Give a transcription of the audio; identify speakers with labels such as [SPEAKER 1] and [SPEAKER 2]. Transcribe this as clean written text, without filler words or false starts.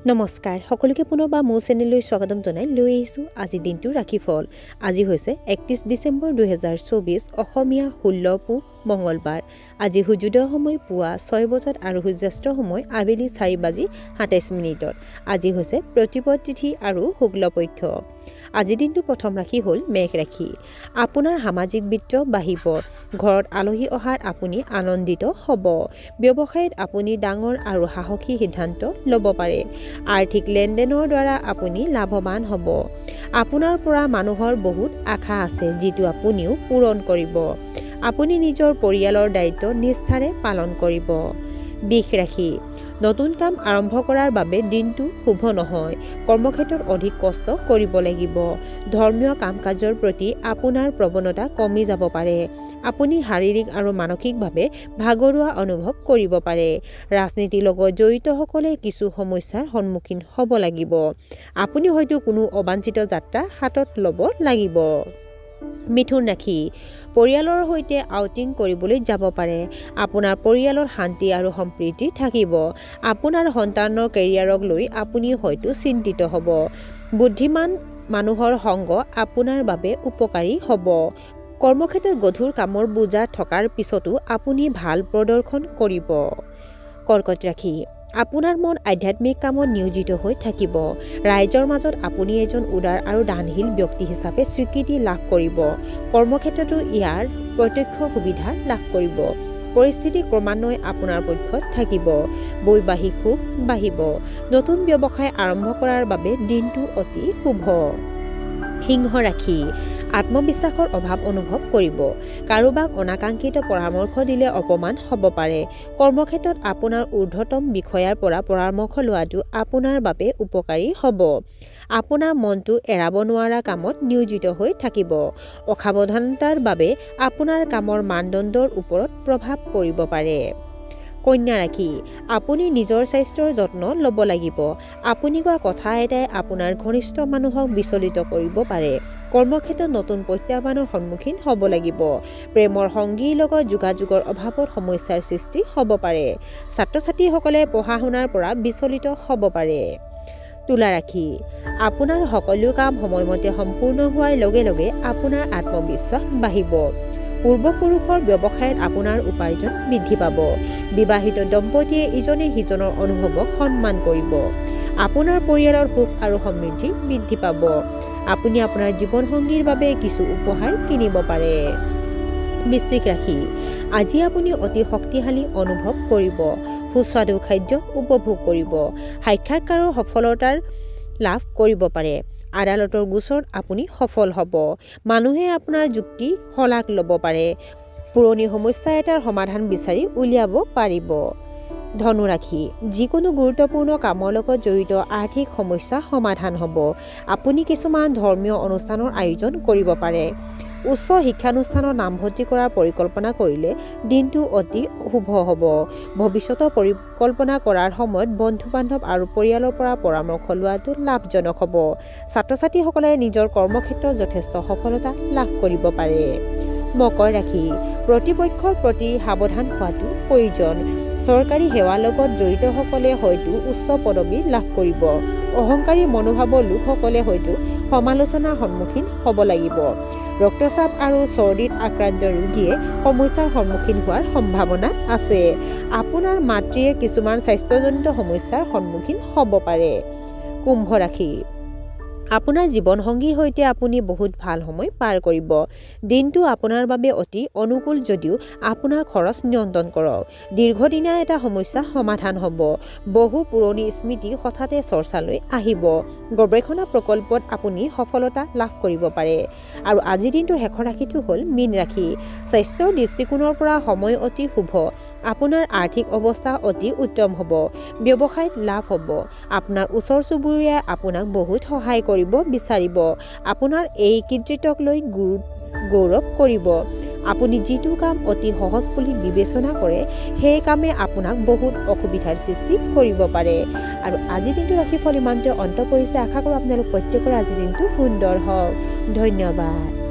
[SPEAKER 1] নমস্কাৰ সকলোকে পুনৰবাৰ মোৰ চেনেললৈ স্বাগতম জনাই লৈ আহিছোঁ আজি দিনটো ৰাশিফল। আজি হৈছে 31 ডিচেম্বৰ 2024 অসমীয়া 16 পুহ মঙলবাৰ। আজি সূৰ্যোদয় সময় পুৱা 6 বজাত আৰু সূৰ্যাস্ত সময় আবেলি 4:27। আজি হৈছে প্ৰতিপদ তিথি আৰু শুক্লপক্ষ। আজিৰ দিনটো প্ৰথম ৰাশি হ'ল মেঘ ৰাশি। আপোনাৰ সামাজিক বৃত্ত বাঢ়িব। ঘৰত আলহী অহাত আপুনি আনন্দিত হ'ব। ব্যৱসায়ত আপুনি ডাঙৰ আৰু সাহসী সিদ্ধান্ত ল'ব পাৰে। আৰ্থিক লেনদেনৰ দ্বাৰা আপুনি লাভৱান হ'ব। আপোনাৰ পৰা মানুহৰ বহুত আশা আছে যিটো আপুনিও পূৰণ কৰিব। আপুনি নিজৰ পৰিয়ালৰ দায়িত্ব নিষ্ঠাৰে পালন কৰিব। বৃষ ৰাশি। নতুন কাম আৰম্ভ কৰাৰ বাবে দিনটো শুভ নহয়। কৰ্মক্ষেত্ৰত অধিক কষ্ট কৰিব লাগিব। ধৰ্মীয় কাম কাজৰ প্ৰতি আপোনাৰ প্ৰৱণতা কমি যাব পাৰে। আপুনি শাৰীৰিক আৰু মানসিকভাৱে ভাগৰুৱা অনুভৱ কৰিব পাৰে। ৰাজনীতিৰ লগত জড়িতসকলে কিছু সমস্যাৰ সন্মুখীন হ'ব লাগিব। আপুনি হয়তো কোনো অবাঞ্ছিত যাত্ৰা হাতত ল'ব লাগিব। মিথুন ৰাশি। পৰিয়ালৰ সৈতে আউটিং কৰিবলৈ যাব পাৰে। আপোনাৰ পৰিয়ালত শান্তি আৰু সম্প্ৰীতি থাকিব। আপোনাৰ সন্তানৰ কেৰিয়াৰক লৈ আপুনি হয়তো চিন্তিত হ'ব। বুদ্ধিমান মানুহৰ সংগ আপোনাৰ বাবে উপকাৰী হ'ব। কৰ্মক্ষেত্ৰত গধুৰ কামৰ বোজা থকাৰ পিছতো আপুনি ভাল প্ৰদৰ্শন কৰিব। কৰ্কট ৰাশি। আপোনাৰ মন আধ্যাত্মিক কামত নিয়োজিত হৈ থাকিব। ৰাইজৰ মাজত আপুনি এজন উদাৰ আৰু দানশীল ব্যক্তি হিচাপে স্বীকৃতি লাভ কৰিব। কৰ্মক্ষেত্ৰতো ইয়াৰ প্ৰত্যক্ষ সুবিধা লাভ কৰিব। পৰিস্থিতি ক্ৰমান্বয়ে আপোনাৰ পক্ষত থাকিব। বৈবাহিক সুখ বাঢ়িব। নতুন ব্যৱসায় আৰম্ভ কৰাৰ বাবে দিনটো অতি শুভ। সিংহ ৰাশি। আত্মবিশ্বাসৰ অভাৱ অনুভৱ কৰিব। কাৰোবাক অনাকাংক্ষিত পৰামৰ্শ দিলে অপমান হ'ব পাৰে। কৰ্মক্ষেত্ৰত আপোনাৰ ঊৰ্ধ্বতম বিষয়াৰ পৰা পৰামৰ্শ লোৱাটো আপোনাৰ বাবে উপকাৰী হ'ব। আপোনাৰ মনটো এৰাব নোৱাৰা কামত নিয়োজিত হৈ থাকিব। অসাৱধানতাৰ বাবে আপোনাৰ কামৰ মানদণ্ডৰ ওপৰত প্ৰভাৱ পৰিব পাৰে। কন্যা ৰাশি। আপুনি নিজৰ স্বাস্থ্যৰ যত্ন ল'ব লাগিব। আপুনি কোৱা কথা এটাই আপোনাৰ ঘনিষ্ঠ মানুহক বিচলিত কৰিব পাৰে। কৰ্মক্ষেত্ৰত নতুন প্ৰত্যাহ্বানৰ সন্মুখীন হ'ব লাগিব। প্ৰেমৰ সংগীৰ লগত যোগাযোগৰ অভাৱত সমস্যাৰ সৃষ্টি হ'ব পাৰে। ছাত্ৰ ছাত্ৰীসকলে পঢ়া শুনাৰ পৰা বিচলিত হ'ব পাৰে। তুলা ৰাশি। আপোনাৰ সকলো কাম সময়মতে সম্পূৰ্ণ হোৱাৰ লগে লগে আপোনাৰ আত্মবিশ্বাস বাঢ়িব। পূৰ্বপুৰুষৰ ব্যৱসায়ত আপোনাৰ উপাৰ্জন বৃদ্ধি পাব। বিবাহিত দম্পতীয়ে ইজনে সিজনৰ অনুভৱক সন্মান কৰিব। আপোনাৰ পৰিয়ালৰ সুখ আৰু সমৃদ্ধি বৃদ্ধি পাব। আপুনি আপোনাৰ জীৱনসংগীৰ বাবে কিছু উপহাৰ কিনিব পাৰে। বৃশ্চিক ৰাশি। আজি আপুনি অতি শক্তিশালী অনুভৱ কৰিব। সুস্বাদু খাদ্য উপভোগ কৰিব। সাক্ষাৎকাৰৰ সফলতাৰ লাভ কৰিব পাৰে। আদালতৰ গোচৰত আপুনি সফল হ'ব। মানুহে আপোনাৰ যুক্তি শলাগ ল'ব পাৰে। পুৰণি সমস্যা এটাৰ সমাধান বিচাৰি উলিয়াব পাৰিব। ধনু ৰাশি। যিকোনো গুৰুত্বপূৰ্ণ কামৰ লগত জড়িত আৰ্থিক সমস্যা সমাধান হ'ব। আপুনি কিছুমান ধৰ্মীয় অনুষ্ঠানৰ আয়োজন কৰিব পাৰে। উচ্চ শিক্ষানুষ্ঠানত নামভৰ্তি কৰাৰ পৰিকল্পনা কৰিলে দিনটো অতি শুভ হ'ব। ভৱিষ্যতৰ পৰিকল্পনা কৰাৰ সময়ত বন্ধু বান্ধৱ আৰু পৰিয়ালৰ পৰা পৰামৰ্শ লোৱাটো লাভজনক হ'ব। ছাত্ৰ ছাত্ৰীসকলে নিজৰ কৰ্মক্ষেত্ৰত যথেষ্ট সফলতা লাভ কৰিব পাৰে। মকৰ ৰাশি। প্ৰতিপক্ষৰ প্ৰতি সাৱধান হোৱাটো প্ৰয়োজন। চৰকাৰী সেৱাৰ লগত জড়িতসকলে হয়তো উচ্চ পদবী লাভ কৰিব। অহংকাৰী মনোভাৱৰ লোকসকলে হয়তো সমালোচনাৰ সন্মুখীন হ'ব লাগিব। ৰক্তচাপ আৰু চৰ্দিত আক্ৰান্ত ৰোগীয়ে সমস্যাৰ সন্মুখীন হোৱাৰ সম্ভাৱনা আছে। আপোনাৰ মাতৃয়ে কিছুমান স্বাস্থ্যজনিত সমস্যাৰ সন্মুখীন হ'ব পাৰে। কুম্ভ ৰাশি। আপোনাৰ জীৱনসংগীৰ সৈতে আপুনি বহুত ভাল সময় পাৰ কৰিব। দিনটো আপোনাৰ বাবে অতি অনুকূল যদিও আপোনাৰ খৰচ নিয়ন্ত্ৰণ কৰক। দীৰ্ঘদিনীয়া এটা সমস্যা সমাধান হ'ব। বহু পুৰণি স্মৃতি হঠাতে চৰ্চালৈ আহিব। গৱেষণা প্ৰকল্পত আপুনি সফলতা লাভ কৰিব পাৰে। আৰু আজিৰ দিনটোৰ শেষৰ ৰাশিটো হ'ল মীন ৰাশি। স্বাস্থ্যৰ দৃষ্টিকোণৰ পৰা সময় অতি শুভ। আপোনাৰ আৰ্থিক অৱস্থা অতি উত্তম হ'ব। ব্যৱসায়ত লাভ হ'ব। আপোনাৰ ওচৰ চুবুৰীয়াই আপোনাক বহুত সহায় কৰিব বিচাৰিব। আপোনাৰ এই কৃতিত্বক লৈ গৌৰৱ কৰিব। আপুনি যিটো কাম অতি সহজ বুলি বিবেচনা কৰে সেই কামে আপোনাক বহুত অসুবিধাৰ সৃষ্টি কৰিব পাৰে। আৰু আজিৰ দিনটো ৰাশিফল ইমানতে অন্ত পৰিছে। আশা কৰোঁ আপোনালোক প্ৰত্যেকৰে আজিৰ দিনটো সুন্দৰ হওক। ধন্যবাদ।